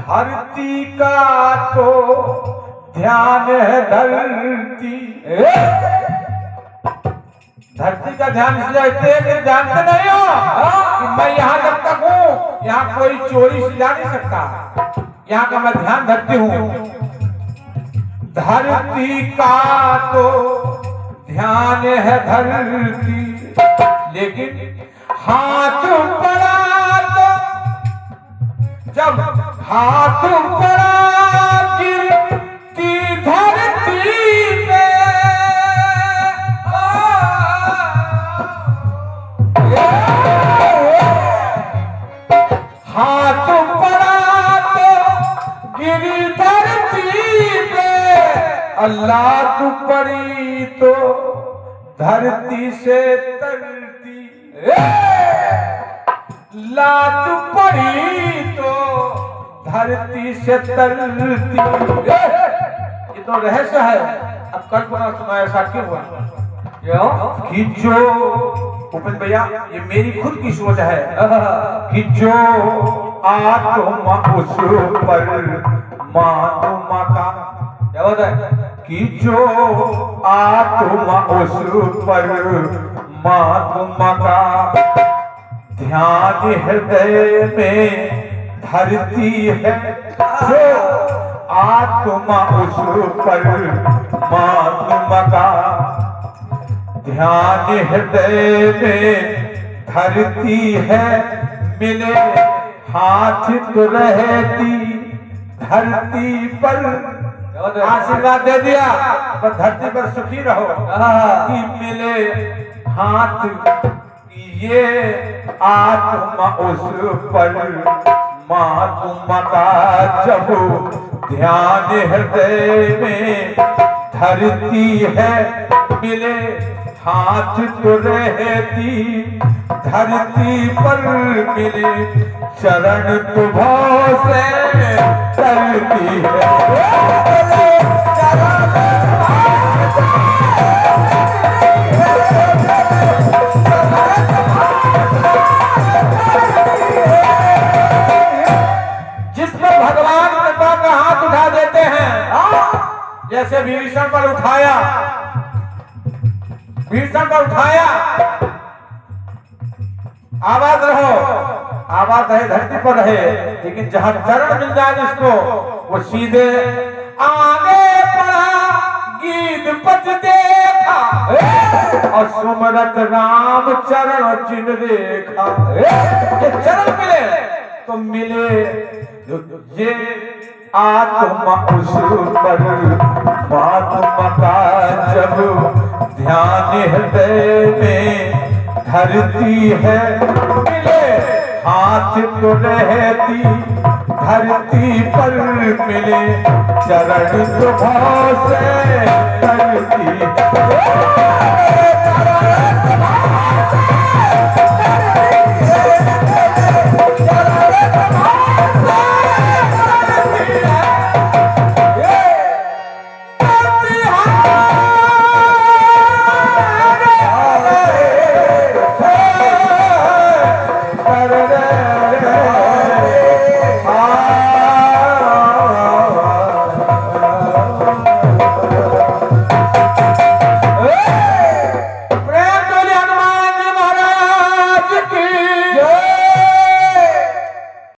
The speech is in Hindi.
धरती का तो ध्यान है धरती। धरती का ध्यान इसलिए रखते हैं कि जानते नहीं हो कि मैं यहाँ जब तक हूँ यहाँ कोई चोरी से जा नहीं सकता। यहाँ का मैं ध्यान धरती हूँ। धरती का तो ध्यान है धरती, लेकिन हाथ पड़ा तो जब हाथ पड़ा गिरती धरती पे हाथ पड़ा तो गिरी धरती पे, अल्लाह तू पड़ी तो धरती से तरती, लात पड़ी तो धरती से तरती। ये तो रहस्य है। अब कल्पना सुना ऐसा क्यों हुआ कि जो उपेंद्र भैया ये मेरी खुद की सोच है कि जो आत्मा उस पर मानुमा का क्या होता है कि जो आत्मा उस पर मानुमा का ध्यान हृदय में धरती है, जो आत्मा उस पर मानुमा का ध्यान हृदय में धरती है, मिले हाथ तो रहती धरती पर। आशीर्वाद दे दिया पर धरती पर सुखी रहो कि मिले हाथ, ये आत्मा उस पर महात्मा का जब ध्यान हृदय में धरती है, मिले हाथ तो रहती धरती पर, मिले चरण तो भाव से चलती है। जिसमें भगवान कृपा का हाथ उठा देते हैं, जैसे भीषण पर उठाया, भीषण पर उठाया, आवाज रहो, आवाज रहे धरती पर रहे, लेकिन जहां चरण मिल जाए जिसको वो सीधे आगे बढ़ा, गीत पच देखा और सुमरत राम चरण चिन्ह देखा। ये चरण मिले तो मिले ये आत्मा उस पर महात्मा का जब ध्यान हृदय में धरती है, मिले हाथ तो रहती धरती पर, मिले चरण तो भाव से करती।